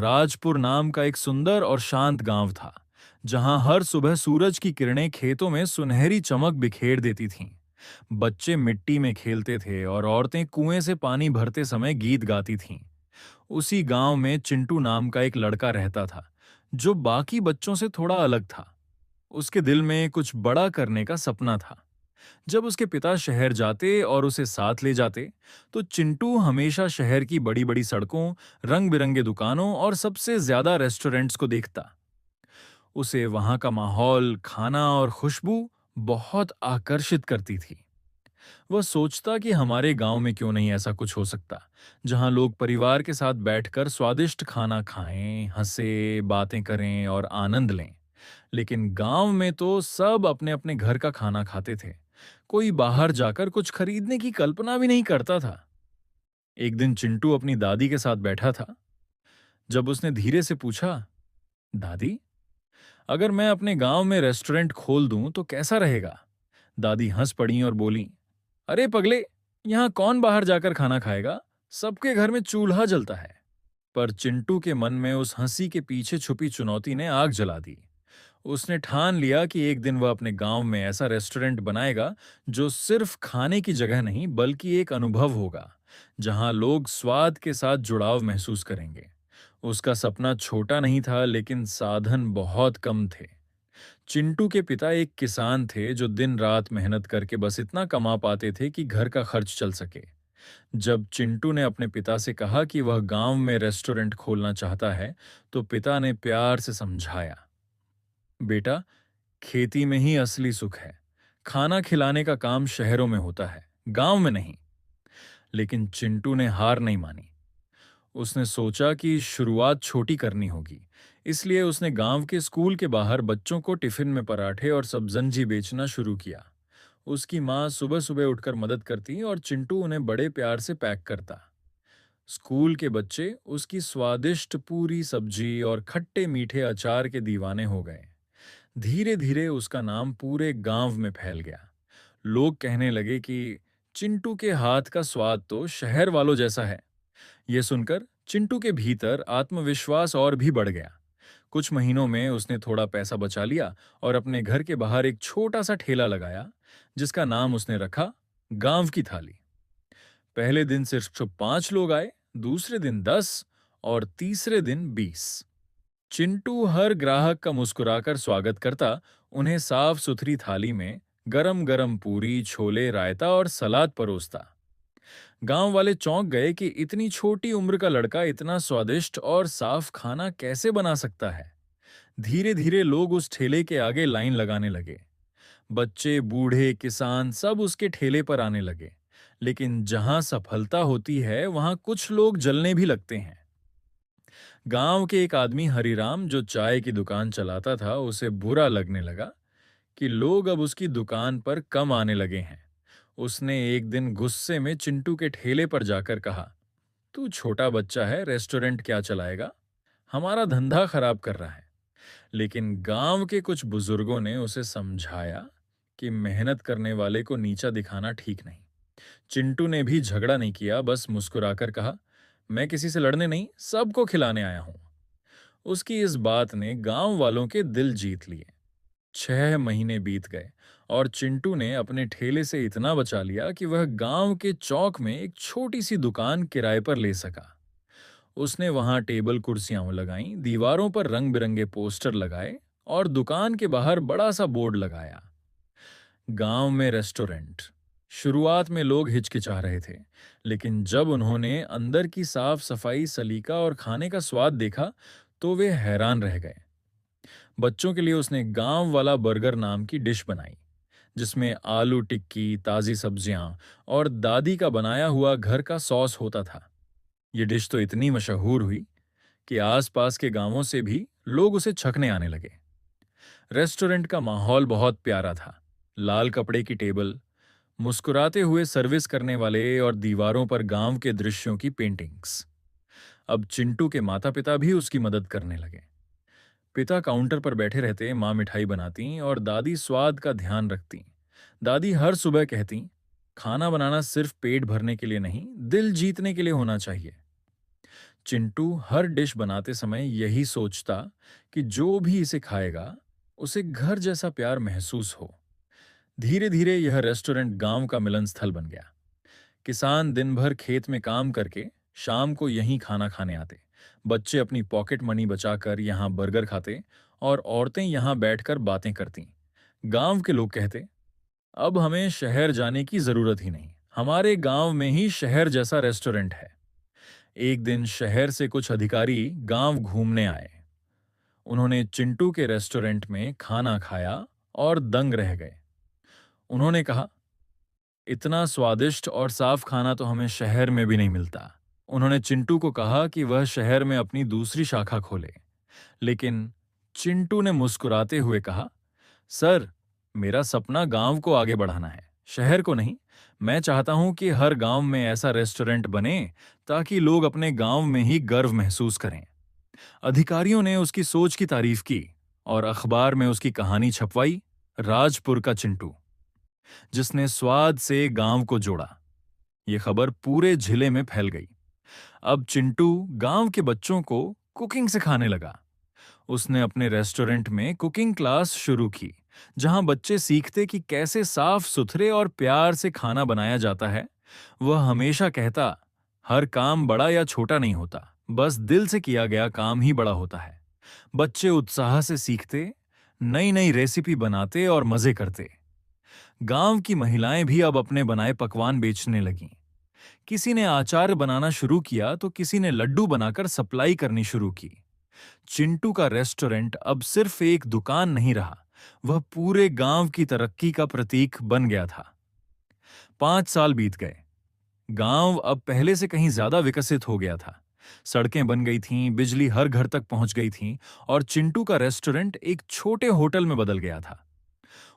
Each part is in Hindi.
राजपुर नाम का एक सुंदर और शांत गांव था, जहां हर सुबह सूरज की किरणें खेतों में सुनहरी चमक बिखेर देती थीं। बच्चे मिट्टी में खेलते थे और औरतें कुएं से पानी भरते समय गीत गाती थीं। उसी गांव में चिंटू नाम का एक लड़का रहता था, जो बाकी बच्चों से थोड़ा अलग था। उसके दिल में कुछ बड़ा करने का सपना था। जब उसके पिता शहर जाते और उसे साथ ले जाते, तो चिंटू हमेशा शहर की बड़ी बड़ी सड़कों, रंग बिरंगे दुकानों और सबसे ज्यादा रेस्टोरेंट्स को देखता। उसे वहां का माहौल, खाना और खुशबू बहुत आकर्षित करती थी। वह सोचता कि हमारे गांव में क्यों नहीं ऐसा कुछ हो सकता, जहां लोग परिवार के साथ बैठकर स्वादिष्ट खाना खाएं, हंसे, बातें करें और आनंद लें। लेकिन गांव में तो सब अपने अपने घर का खाना खाते थे। कोई बाहर जाकर कुछ खरीदने की कल्पना भी नहीं करता था। एक दिन चिंटू अपनी दादी के साथ बैठा था। जब उसने धीरे से पूछा, दादी, अगर मैं अपने गांव में रेस्टोरेंट खोल दूं तो कैसा रहेगा? दादी हंस पड़ी और बोली, अरे पगले, यहां कौन बाहर जाकर खाना खाएगा? सबके घर में चूल्हा जलता है। पर चिंटू के मन में उस हंसी के पीछे छुपी चुनौती ने आग जला दी। उसने ठान लिया कि एक दिन वह अपने गांव में ऐसा रेस्टोरेंट बनाएगा, जो सिर्फ खाने की जगह नहीं बल्कि एक अनुभव होगा, जहां लोग स्वाद के साथ जुड़ाव महसूस करेंगे। उसका सपना छोटा नहीं था, लेकिन साधन बहुत कम थे। चिंटू के पिता एक किसान थे, जो दिन रात मेहनत करके बस इतना कमा पाते थे कि घर का खर्च चल सके। जब चिंटू ने अपने पिता से कहा कि वह गांव में रेस्टोरेंट खोलना चाहता है, तो पिता ने प्यार से समझाया, बेटा, खेती में ही असली सुख है। खाना खिलाने का काम शहरों में होता है, गांव में नहीं। लेकिन चिंटू ने हार नहीं मानी। उसने सोचा कि शुरुआत छोटी करनी होगी। इसलिए उसने गांव के स्कूल के बाहर बच्चों को टिफिन में पराठे और सब्जी बेचना शुरू किया। उसकी माँ सुबह सुबह उठकर मदद करती और चिंटू उन्हें बड़े प्यार से पैक करता। स्कूल के बच्चे उसकी स्वादिष्ट पूरी सब्जी और खट्टे मीठे अचार के दीवाने हो गए। धीरे धीरे उसका नाम पूरे गांव में फैल गया। लोग कहने लगे कि चिंटू के हाथ का स्वाद तो शहर वालों जैसा है। यह सुनकर चिंटू के भीतर आत्मविश्वास और भी बढ़ गया। कुछ महीनों में उसने थोड़ा पैसा बचा लिया और अपने घर के बाहर एक छोटा सा ठेला लगाया, जिसका नाम उसने रखा गांव की थाली। पहले दिन सिर्फ 5 लोग आए, दूसरे दिन 10 और तीसरे दिन 20। चिंटू हर ग्राहक का मुस्कुराकर स्वागत करता, उन्हें साफ सुथरी थाली में गरम गरम पूरी, छोले, रायता और सलाद परोसता। गांव वाले चौंक गए कि इतनी छोटी उम्र का लड़का इतना स्वादिष्ट और साफ खाना कैसे बना सकता है। धीरे धीरे लोग उस ठेले के आगे लाइन लगाने लगे। बच्चे, बूढ़े, किसान सब उसके ठेले पर आने लगे। लेकिन जहां सफलता होती है, वहां कुछ लोग जलने भी लगते हैं। गांव के एक आदमी हरिराम, जो चाय की दुकान चलाता था, उसे बुरा लगने लगा कि लोग अब उसकी दुकान पर कम आने लगे हैं। उसने एक दिन गुस्से में चिंटू के ठेले पर जाकर कहा, तू छोटा बच्चा है, रेस्टोरेंट क्या चलाएगा? हमारा धंधा खराब कर रहा है। लेकिन गांव के कुछ बुजुर्गों ने उसे समझाया कि मेहनत करने वाले को नीचा दिखाना ठीक नहीं। चिंटू ने भी झगड़ा नहीं किया, बस मुस्कुराकर कहा, मैं किसी से लड़ने नहीं, सबको खिलाने आया हूं। उसकी इस बात ने गांव वालों के दिल जीत लिए। 6 महीने बीत गए और चिंटू ने अपने ठेले से इतना बचा लिया कि वह गांव के चौक में एक छोटी सी दुकान किराए पर ले सका। उसने वहां टेबल कुर्सियां लगाईं, दीवारों पर रंग बिरंगे पोस्टर लगाए और दुकान के बाहर बड़ा सा बोर्ड लगाया, गांव में रेस्टोरेंट। शुरुआत में लोग हिचकिचा रहे थे, लेकिन जब उन्होंने अंदर की साफ सफाई, सलीका और खाने का स्वाद देखा, तो वे हैरान रह गए। बच्चों के लिए उसने गांव वाला बर्गर नाम की डिश बनाई, जिसमें आलू टिक्की, ताजी सब्जियां और दादी का बनाया हुआ घर का सॉस होता था। ये डिश तो इतनी मशहूर हुई कि आसपास के गांवों से भी लोग उसे छकने आने लगे। रेस्टोरेंट का माहौल बहुत प्यारा था। लाल कपड़े की टेबल, मुस्कुराते हुए सर्विस करने वाले और दीवारों पर गांव के दृश्यों की पेंटिंग्स। अब चिंटू के माता पिता भी उसकी मदद करने लगे। पिता काउंटर पर बैठे रहते, माँ मिठाई बनाती और दादी स्वाद का ध्यान रखती। दादी हर सुबह कहती, खाना बनाना सिर्फ पेट भरने के लिए नहीं, दिल जीतने के लिए होना चाहिए। चिंटू हर डिश बनाते समय यही सोचता कि जो भी इसे खाएगा उसे घर जैसा प्यार महसूस हो। धीरे धीरे यह रेस्टोरेंट गांव का मिलन स्थल बन गया। किसान दिन भर खेत में काम करके शाम को यहीं खाना खाने आते। बच्चे अपनी पॉकेट मनी बचाकर यहाँ बर्गर खाते और औरतें यहाँ बैठकर बातें करती। गांव के लोग कहते, अब हमें शहर जाने की जरूरत ही नहीं, हमारे गांव में ही शहर जैसा रेस्टोरेंट है। एक दिन शहर से कुछ अधिकारी गांव घूमने आए। उन्होंने चिंटू के रेस्टोरेंट में खाना खाया और दंग रह गए। उन्होंने कहा, इतना स्वादिष्ट और साफ खाना तो हमें शहर में भी नहीं मिलता। उन्होंने चिंटू को कहा कि वह शहर में अपनी दूसरी शाखा खोले। लेकिन चिंटू ने मुस्कुराते हुए कहा, सर, मेरा सपना गांव को आगे बढ़ाना है, शहर को नहीं। मैं चाहता हूं कि हर गांव में ऐसा रेस्टोरेंट बने ताकि लोग अपने गांव में ही गर्व महसूस करें। अधिकारियों ने उसकी सोच की तारीफ की और अखबार में उसकी कहानी छपवाई, राजपुर का चिंटू, जिसने स्वाद से गांव को जोड़ा। यह खबर पूरे जिले में फैल गई। अब चिंटू गांव के बच्चों को कुकिंग सिखाने लगा। उसने अपने रेस्टोरेंट में कुकिंग क्लास शुरू की, जहां बच्चे सीखते कि कैसे साफ सुथरे और प्यार से खाना बनाया जाता है। वह हमेशा कहता, हर काम बड़ा या छोटा नहीं होता, बस दिल से किया गया काम ही बड़ा होता है। बच्चे उत्साह से सीखते, नई नई रेसिपी बनाते और मजे करते। गांव की महिलाएं भी अब अपने बनाए पकवान बेचने लगीं। किसी ने अचार बनाना शुरू किया तो किसी ने लड्डू बनाकर सप्लाई करनी शुरू की। चिंटू का रेस्टोरेंट अब सिर्फ एक दुकान नहीं रहा, वह पूरे गांव की तरक्की का प्रतीक बन गया था। 5 साल बीत गए। गांव अब पहले से कहीं ज्यादा विकसित हो गया था। सड़कें बन गई थीं, बिजली हर घर तक पहुंच गई थी और चिंटू का रेस्टोरेंट एक छोटे होटल में बदल गया था।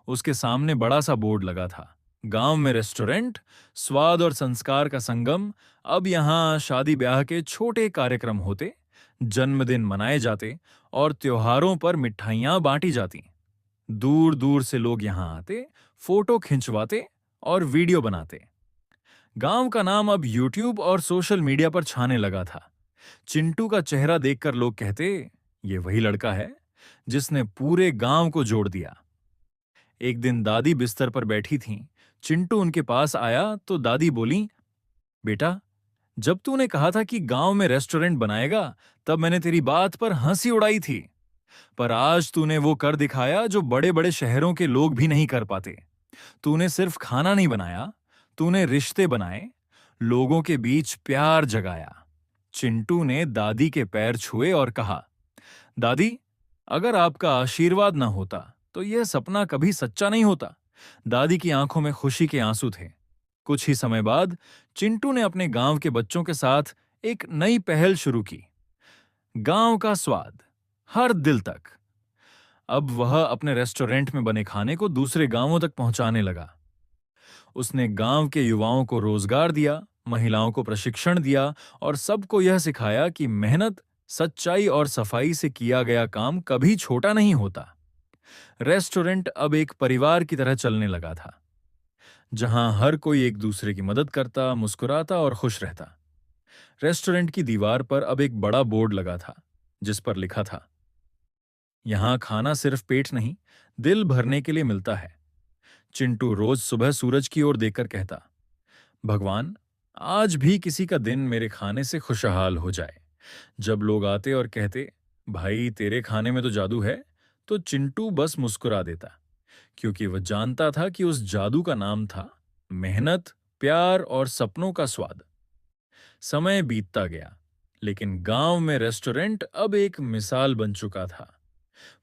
उसके सामने बड़ा सा बोर्ड लगा था, गांव में रेस्टोरेंट, स्वाद और संस्कार का संगम। अब यहां शादी ब्याह के छोटे कार्यक्रम होते, जन्मदिन मनाए जाते और त्योहारों पर मिठाइयां बांटी जाती। दूर दूर से लोग यहां आते, फोटो खिंचवाते और वीडियो बनाते। गांव का नाम अब यूट्यूब और सोशल मीडिया पर छाने लगा था। चिंटू का चेहरा देखकर लोग कहते, ये वही लड़का है जिसने पूरे गांव को जोड़ दिया। एक दिन दादी बिस्तर पर बैठी थीं। चिंटू उनके पास आया तो दादी बोली, बेटा, जब तूने कहा था कि गांव में रेस्टोरेंट बनाएगा, तब मैंने तेरी बात पर हंसी उड़ाई थी। पर आज तूने वो कर दिखाया जो बड़े बड़े शहरों के लोग भी नहीं कर पाते। तूने सिर्फ खाना नहीं बनाया, तूने रिश्ते बनाए, लोगों के बीच प्यार जगाया। चिंटू ने दादी के पैर छुए और कहा, दादी, अगर आपका आशीर्वाद ना होता तो यह सपना कभी सच्चा नहीं होता। दादी की आंखों में खुशी के आंसू थे। कुछ ही समय बाद चिंटू ने अपने गांव के बच्चों के साथ एक नई पहल शुरू की, गांव का स्वाद हर दिल तक। अब वह अपने रेस्टोरेंट में बने खाने को दूसरे गांवों तक पहुंचाने लगा। उसने गांव के युवाओं को रोजगार दिया, महिलाओं को प्रशिक्षण दिया और सबको यह सिखाया कि मेहनत, सच्चाई और सफाई से किया गया काम कभी छोटा नहीं होता। रेस्टोरेंट अब एक परिवार की तरह चलने लगा था, जहां हर कोई एक दूसरे की मदद करता, मुस्कुराता और खुश रहता। रेस्टोरेंट की दीवार पर अब एक बड़ा बोर्ड लगा था, जिस पर लिखा था, यहां खाना सिर्फ पेट नहीं, दिल भरने के लिए मिलता है। चिंटू रोज सुबह सूरज की ओर देखकर कहता, भगवान, आज भी किसी का दिन मेरे खाने से खुशहाल हो जाए। जब लोग आते और कहते, भाई तेरे खाने में तो जादू है, तो चिंटू बस मुस्कुरा देता, क्योंकि वह जानता था कि उस जादू का नाम था मेहनत, प्यार और सपनों का स्वाद। समय बीतता गया, लेकिन गांव में रेस्टोरेंट अब एक मिसाल बन चुका था।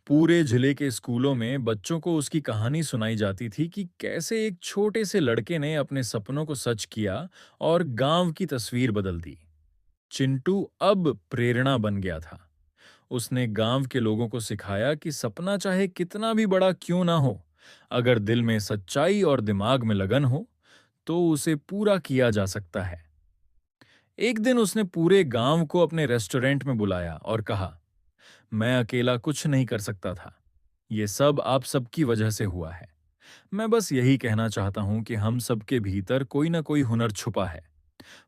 पूरे जिले के स्कूलों में बच्चों को उसकी कहानी सुनाई जाती थी कि कैसे एक छोटे से लड़के ने अपने सपनों को सच किया और गांव की तस्वीर बदल दी। चिंटू अब प्रेरणा बन गया था। उसने गांव के लोगों को सिखाया कि सपना चाहे कितना भी बड़ा क्यों ना हो, अगर दिल में सच्चाई और दिमाग में लगन हो, तो उसे पूरा किया जा सकता है। एक दिन उसने पूरे गांव को अपने रेस्टोरेंट में बुलाया और कहा, मैं अकेला कुछ नहीं कर सकता था। ये सब आप सबकी वजह से हुआ है। मैं बस यही कहना चाहता हूं कि हम सबके भीतर कोई ना कोई हुनर छुपा है।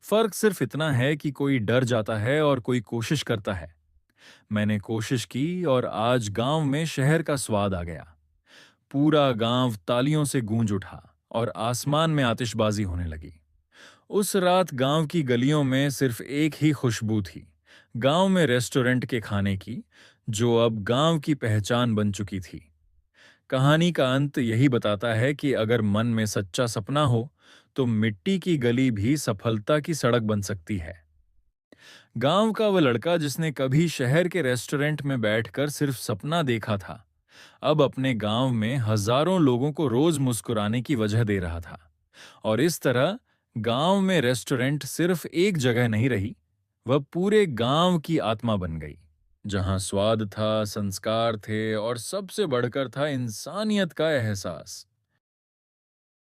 फर्क सिर्फ इतना है कि कोई डर जाता है और कोई कोशिश करता है। मैंने कोशिश की और आज गांव में शहर का स्वाद आ गया। पूरा गांव तालियों से गूंज उठा और आसमान में आतिशबाजी होने लगी। उस रात गांव की गलियों में सिर्फ एक ही खुशबू थी, गांव में रेस्टोरेंट के खाने की, जो अब गांव की पहचान बन चुकी थी। कहानी का अंत यही बताता है कि अगर मन में सच्चा सपना हो, तो मिट्टी की गली भी सफलता की सड़क बन सकती है। गांव का वह लड़का जिसने कभी शहर के रेस्टोरेंट में बैठकर सिर्फ सपना देखा था, अब अपने गांव में हजारों लोगों को रोज मुस्कुराने की वजह दे रहा था। और इस तरह गांव में रेस्टोरेंट सिर्फ एक जगह नहीं रही, वह पूरे गांव की आत्मा बन गई, जहां स्वाद था, संस्कार थे और सबसे बढ़कर था इंसानियत का एहसास।